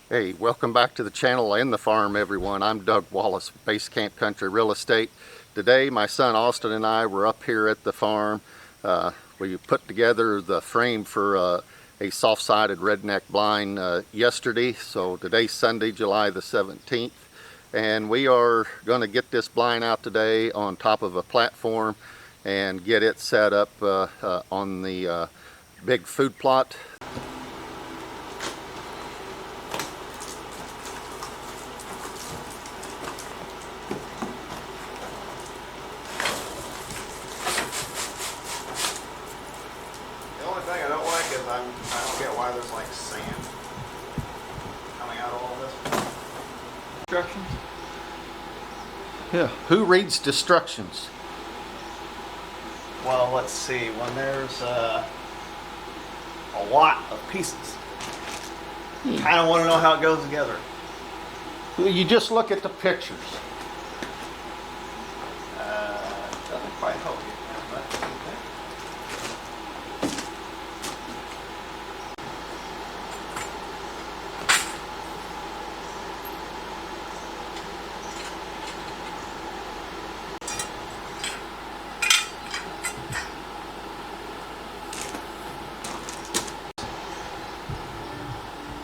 Hey, welcome back to the channel and the farm, everyone. I'm Doug Wallace, Base Camp Country Real Estate. Today, my son Austin and I were up here at the farm. We put together the frame for a soft-sided redneck blind yesterday. So today's Sunday, July the 17th. And we are going to get this blind out today on top of a platform and get it set up on the big food plot. I don't like is I don't get why there's like sand coming out of all this. Instructions? Yeah, who reads instructions? Well, let's see. When there's a lot of pieces, kind of want to know how it goes together. You just look at the pictures. Doesn't quite help you, but okay.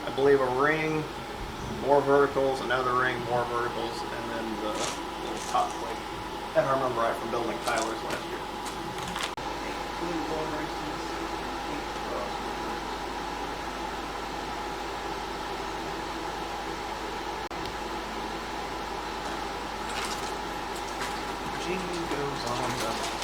I believe a ring, more verticals, another ring, more verticals, and then the little top plate. If I remember right from building Tyler's last year. G goes on the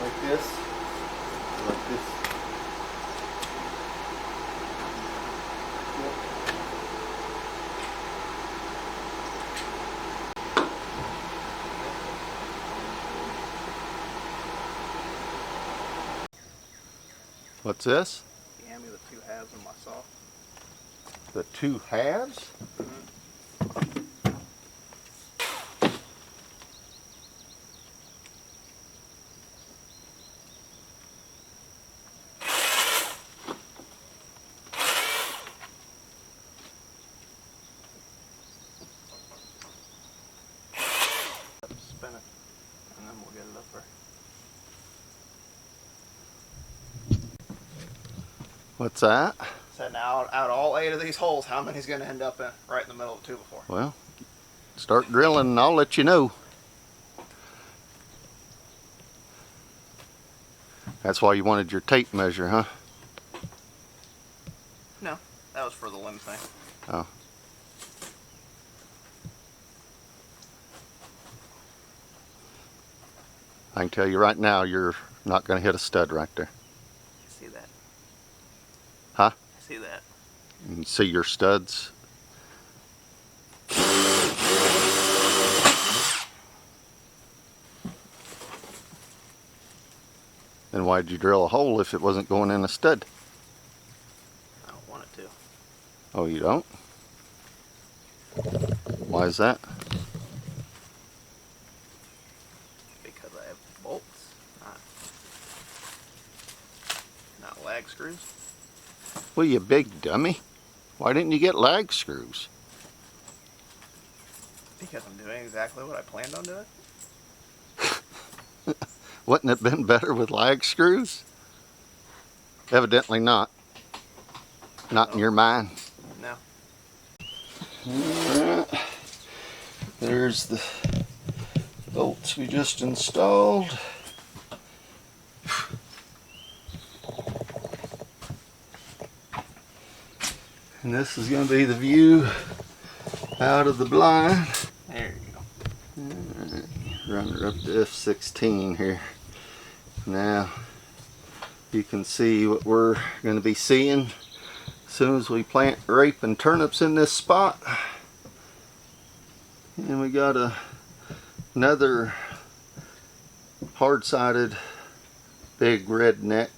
Like this, like this. What's this? You hand me the two halves of my saw. The two halves? Spin it, and then we'll get it up there. What's that? So now, out of all 8 of these holes, how many's going to end up right in the middle of 2 before? Well, start drilling and I'll let you know. That's why you wanted your tape measure, huh? No, that was for the limb thing. Oh. I can tell you right now, you're not going to hit a stud right there. I see that. Huh? I see that. You can see your studs. Then why'd you drill a hole if it wasn't going in a stud? I don't want it to. Oh, you don't? Why is that? screws. Well, you big dummy. Why didn't you get lag screws? Because I'm doing exactly what I planned on doing. Wouldn't it have been better with lag screws? Evidently not. Not in your mind. No. Alright. There's the bolts we just installed. And this is going to be the view out of the blind. There you go. Alright, run her up to F16 here. Now you can see what we're going to be seeing as soon as we plant rape and turnips in this spot. And we got another hard-sided big redneck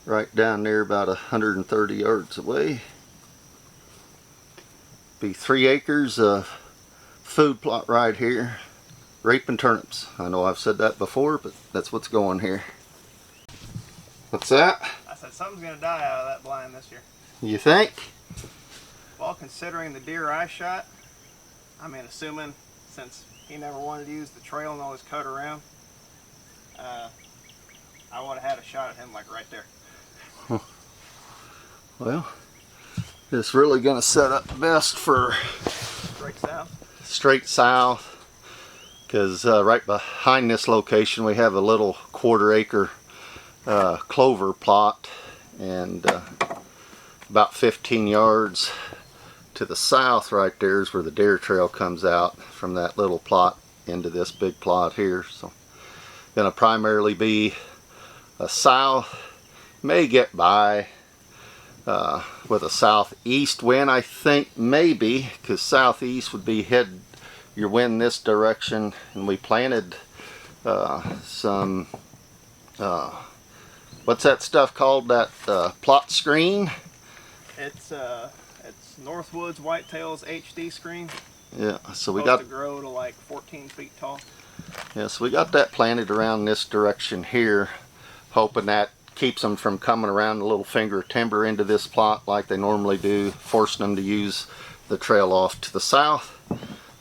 right down there about 130 yards away. Be 3 acres of food plot right here. Rape and turnips. I know I've said that before, but that's what's going here. What's that? I said something's going to die out of that blind this year. You think? Well, considering the deer I shot, I mean, assuming since he never wanted to use the trail and always cut around, I would have had a shot at him like right there. Well, it's really going to set up best for straight south, because right behind this location we have a little 1/4 acre clover plot, and about 15 yards to the south right there is where the deer trail comes out from that little plot into this big plot here. So going to primarily be a south, may get by with a southeast wind, I think, maybe, because southeast would be your wind this direction. And we planted some what's that stuff called, that plot screen? It's Northwoods Whitetails HD screen. Yeah, so we Supposed got to grow to like 14 feet tall. Yeah, so we got that planted around this direction here, hoping that keeps them from coming around the little finger of timber into this plot like they normally do, forcing them to use the trail off to the south.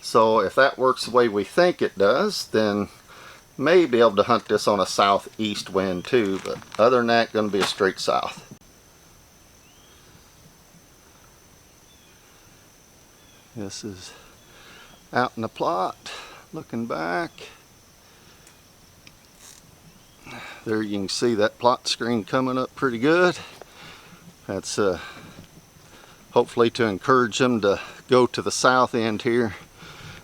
So if that works the way we think it does, then may be able to hunt this on a southeast wind too, but other than that, going to be a straight south. This is out in the plot, looking back. There you can see that plot screen coming up pretty good. That's hopefully to encourage them to go to the south end here.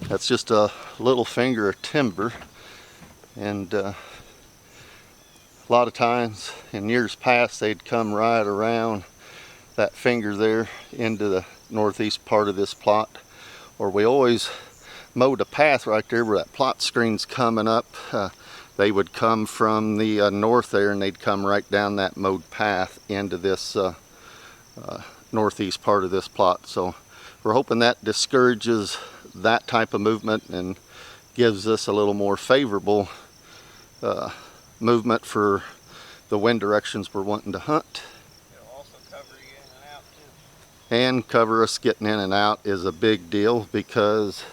That's just a little finger of timber, and a lot of times in years past they'd come right around that finger there into the northeast part of this plot, or we always mowed a path right there where that plot screen's coming up. They would come from the north there, and they'd come right down that mowed path into this northeast part of this plot. So we're hoping that discourages that type of movement and gives us a little more favorable movement for the wind directions we're wanting to hunt. It'll also cover you in and out too. And cover us getting in and out is a big deal, because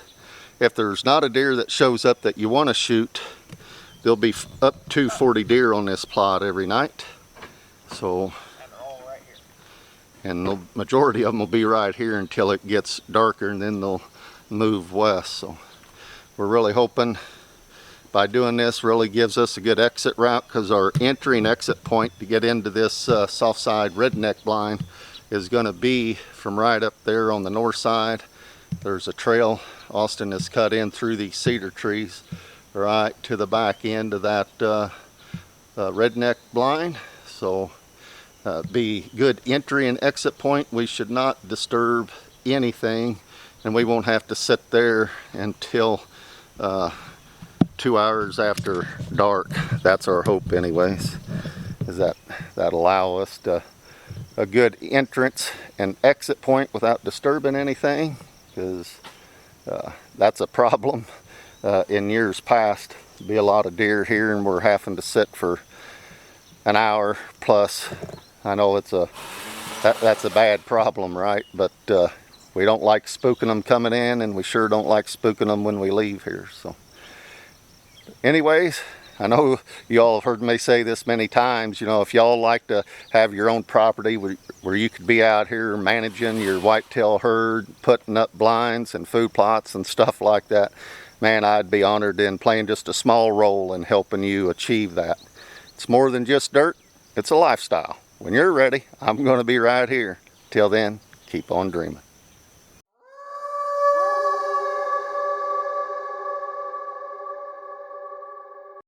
if there's not a deer that shows up that you want to shoot, there'll be up to 40 deer on this plot every night. So, and they're all right here. And the majority of them will be right here until it gets darker, and then they'll move west. So we're really hoping by doing this really gives us a good exit route, because our entry and exit point to get into this soft side redneck blind is going to be from right up there on the north side. There's a trail Austin has cut in through these cedar trees right to the back end of that redneck blind. So be good entry and exit point. We should not disturb anything, and we won't have to sit there until 2 hours after dark. That's our hope anyways, is that allow us to a good entrance and exit point without disturbing anything, because that's a problem. In years past, be a lot of deer here, and we're having to sit for an hour plus I know that's a bad problem, right? But we don't like spooking them coming in, and we sure don't like spooking them when we leave here. So anyways, I know you all have heard me say this many times, you know, if y'all like to have your own property where you could be out here managing your whitetail herd, putting up blinds and food plots and stuff like that, man, I'd be honored in playing just a small role in helping you achieve that. It's more than just dirt, it's a lifestyle. When you're ready, I'm going to be right here. Till then, keep on dreaming.